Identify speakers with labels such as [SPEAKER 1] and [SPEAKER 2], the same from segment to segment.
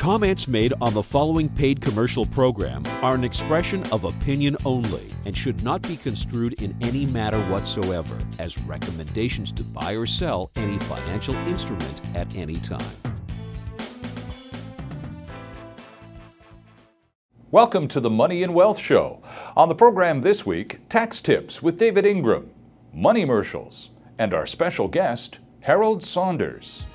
[SPEAKER 1] Comments made on the following paid commercial program are an expression of opinion only and should not be construed in any matter whatsoever as recommendations to buy or sell any financial instrument at any time.
[SPEAKER 2] Welcome to the Money and Wealth Show. On the program this week, tax tips with David Ingram, money commercials, and our special guest, Harold Saunders.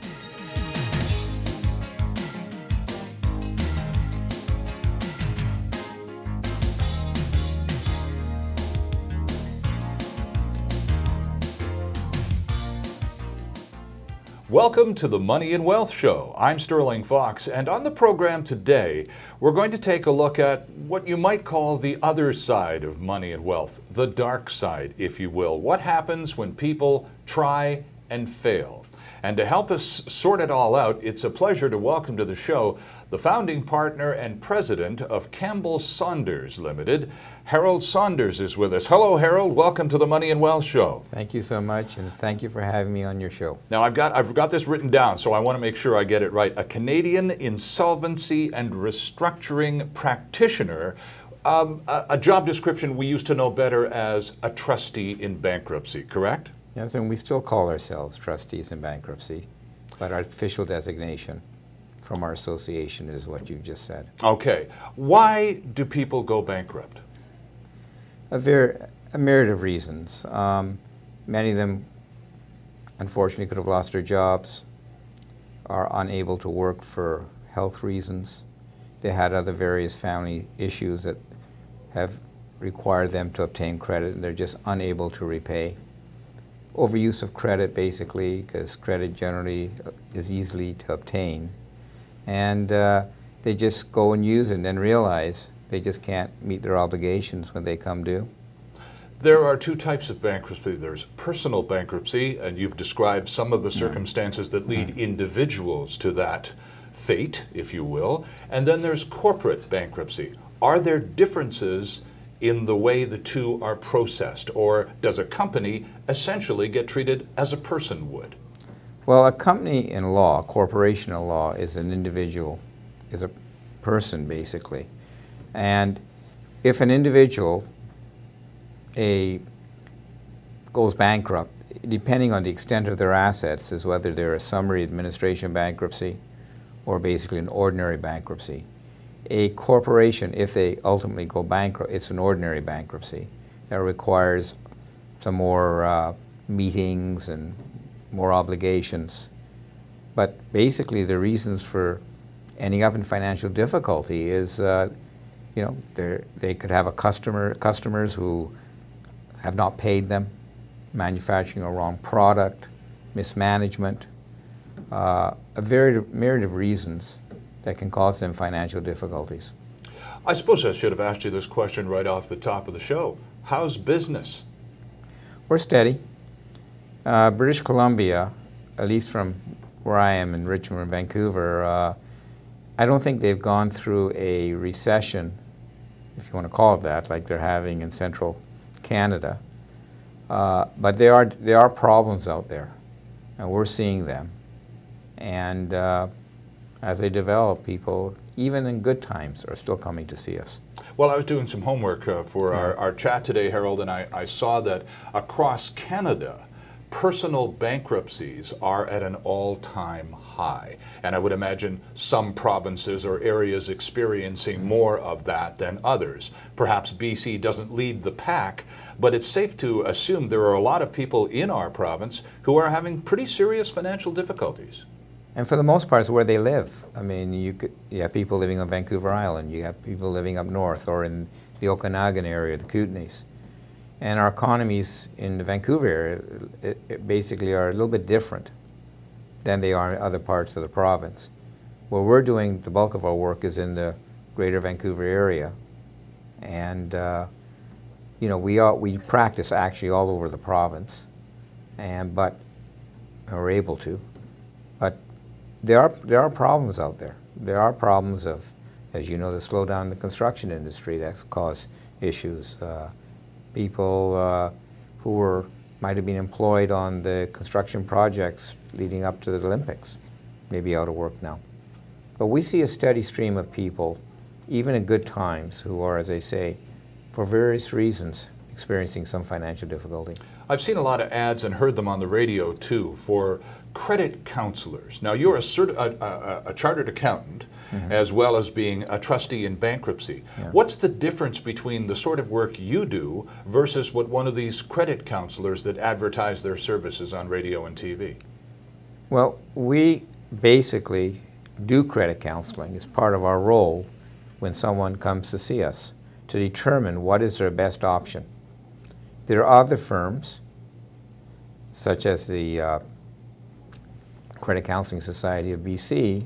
[SPEAKER 2] Welcome to the Money and Wealth Show. I'm Sterling Fox, and on the program today, we're going to take a look at what you might call the other side of money and wealth, the dark side, if you will. What happens when people try and fail? And to help us sort it all out, it's a pleasure to welcome to the show the founding partner and president of Campbell Saunders Limited. Harold Saunders is with us. Hello, Harold. Welcome to the Money and Wealth Show.
[SPEAKER 3] Thank you so much, and thank you for having me on your show.
[SPEAKER 2] Now, I've got this written down, so I want to make sure I get it right. A Canadian insolvency and restructuring practitioner, a job description we used to know better as a trustee in bankruptcy, correct?
[SPEAKER 3] Yes, and we still call ourselves trustees in bankruptcy, but our official designation from our association is what you just said.
[SPEAKER 2] Okay. Why do people go bankrupt?
[SPEAKER 3] A myriad of reasons. Many of them, unfortunately, could have lost their jobs, are unable to work for health reasons. They had other various family issues that have required them to obtain credit, and they're just unable to repay. Overuse of credit, basically, because credit generally is easily to obtain. And they just go and use it and then realize they just can't meet their obligations when they come due.
[SPEAKER 2] There are two types of bankruptcy. There's personal bankruptcy, and you've described some of the circumstances that lead individuals to that fate, if you will. And then there's corporate bankruptcy. Are there differences in the way the two are processed, or does a company essentially get treated as a person would?
[SPEAKER 3] Well, a company in law, a corporation in law, is an individual, is a person basically. And if an individual goes bankrupt, depending on the extent of their assets, is whether they're a summary administration bankruptcy or basically an ordinary bankruptcy. A corporation, if they ultimately go bankrupt, it's an ordinary bankruptcy that requires some more meetings and more obligations. But basically the reasons for ending up in financial difficulty is, they could have customers who have not paid them, manufacturing a wrong product, mismanagement, a myriad of reasons that can cause them financial difficulties.
[SPEAKER 2] I suppose I should have asked you this question right off the top of the show. How's business?
[SPEAKER 3] We're steady. British Columbia, at least from where I am in Richmond and Vancouver, I don't think they've gone through a recession, if you want to call it that, like they're having in central Canada. But there are problems out there, and we're seeing them. And as they develop, people, even in good times, are still coming to see us.
[SPEAKER 2] Well, I was doing some homework for our chat today, Harold, and I saw that across Canada, personal bankruptcies are at an all-time high. And I would imagine some provinces or areas experiencing more of that than others. Perhaps BC doesn't lead the pack, but it's safe to assume there are a lot of people in our province who are having pretty serious financial difficulties.
[SPEAKER 3] And for the most part, it's where they live. I mean, you have people living on Vancouver Island, you have people living up north or in the Okanagan area, the Kootenays. And our economies in the Vancouver area basically are a little bit different than they are in other parts of the province. Where we're doing the bulk of our work is in the greater Vancouver area. And we practice actually all over the province, but are able to. But there are problems out there. There are problems of, as you know, the slowdown in the construction industry that's caused issues. People who might have been employed on the construction projects leading up to the Olympics may be out of work now. But we see a steady stream of people, even in good times, who are, as I say, for various reasons, experiencing some financial difficulty.
[SPEAKER 2] I've seen a lot of ads and heard them on the radio too for credit counselors. Now you're a chartered accountant as well as being a trustee in bankruptcy.
[SPEAKER 3] Yeah.
[SPEAKER 2] What's the difference between the sort of work you do versus what one of these credit counselors that advertise their services on radio and TV?
[SPEAKER 3] Well, we basically do credit counseling. It's part of our role when someone comes to see us to determine what is their best option. There are other firms, such as the Credit Counseling Society of BC,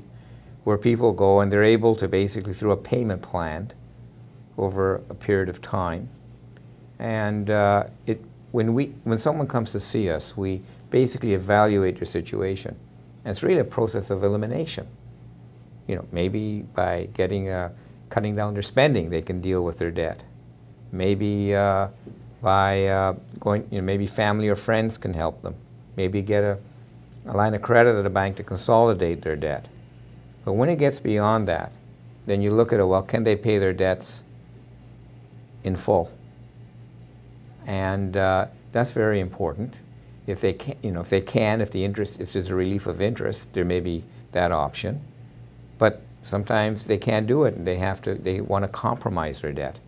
[SPEAKER 3] where people go and they're able to basically, through a payment plan over a period of time. And when someone comes to see us, we basically evaluate your situation. And it's really a process of elimination. You know, maybe by cutting down their spending, they can deal with their debt. Maybe by maybe family or friends can help them. Maybe get a line of credit at a bank to consolidate their debt. But when it gets beyond that, then you look at it, well, can they pay their debts in full? And that's very important. If they can, if there's a relief of interest, there may be that option. But sometimes they can't do it, and they want to compromise their debt.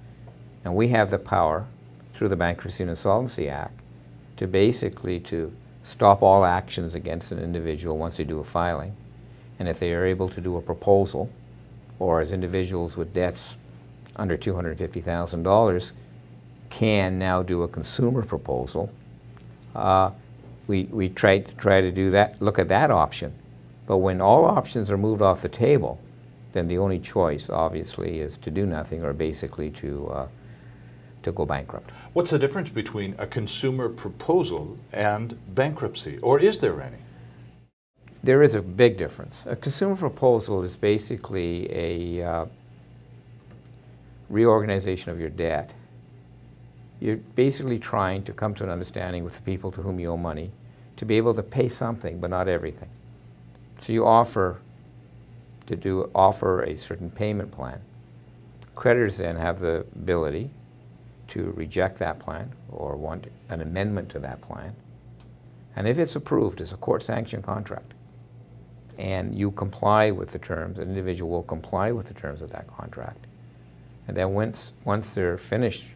[SPEAKER 3] And we have the power, through the Bankruptcy and Insolvency Act, to basically stop all actions against an individual once they do a filing. And if they are able to do a proposal, or as individuals with debts under $250,000 can now do a consumer proposal, we try to do that, look at that option. But when all options are moved off the table, then the only choice, obviously, is to do nothing, or basically to go bankrupt.
[SPEAKER 2] What's the difference between a consumer proposal and bankruptcy, or is there any?
[SPEAKER 3] There is a big difference. A consumer proposal is basically a reorganization of your debt. You're basically trying to come to an understanding with the people to whom you owe money to be able to pay something, but not everything. So you offer a certain payment plan. Creditors then have the ability to reject that plan or want an amendment to that plan. And if it's approved, it's a court-sanctioned contract. And you comply with the terms, an individual will comply with the terms of that contract. And then once they're finished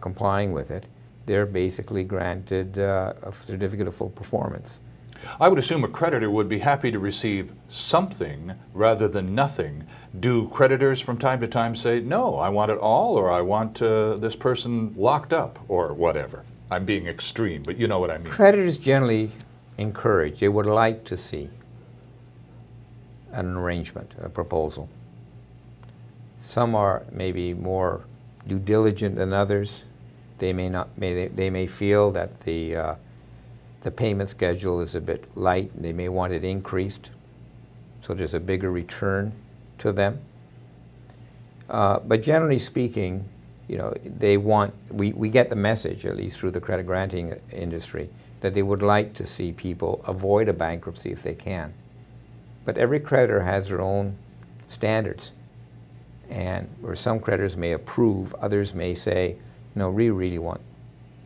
[SPEAKER 3] complying with it, they're basically granted a certificate of full performance.
[SPEAKER 2] I would assume a creditor would be happy to receive something rather than nothing. Do creditors from time to time say, no, I want it all, or I want this person locked up, or whatever? I'm being extreme, but you know what I mean.
[SPEAKER 3] Creditors generally encourage, they would like to see an arrangement, a proposal. Some are maybe more due diligent than others. They may feel that the payment schedule is a bit light, and they may want it increased, so there's a bigger return to them. But generally speaking, we get the message, at least through the credit granting industry, that they would like to see people avoid a bankruptcy if they can. But every creditor has their own standards, and where some creditors may approve, others may say, no, we really want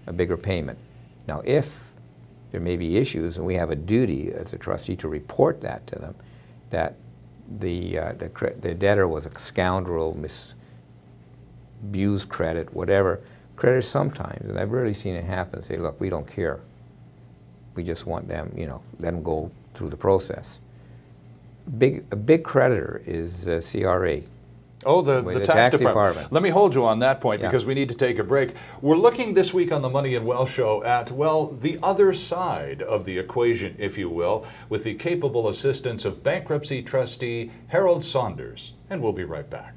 [SPEAKER 3] a bigger payment. Now, if there may be issues, and we have a duty as a trustee to report that to them, that the debtor was a scoundrel, abused credit, whatever, creditors sometimes, and I've rarely seen it happen, say, look, we don't care. We just want them, let them go through the process. A big creditor is CRA.
[SPEAKER 2] Oh, the tax department. Let me hold you on that point, because we need to take a break. We're looking this week on the Money and Wealth Show at, well, the other side of the equation, if you will, with the capable assistance of bankruptcy trustee Harold Saunders. And we'll be right back.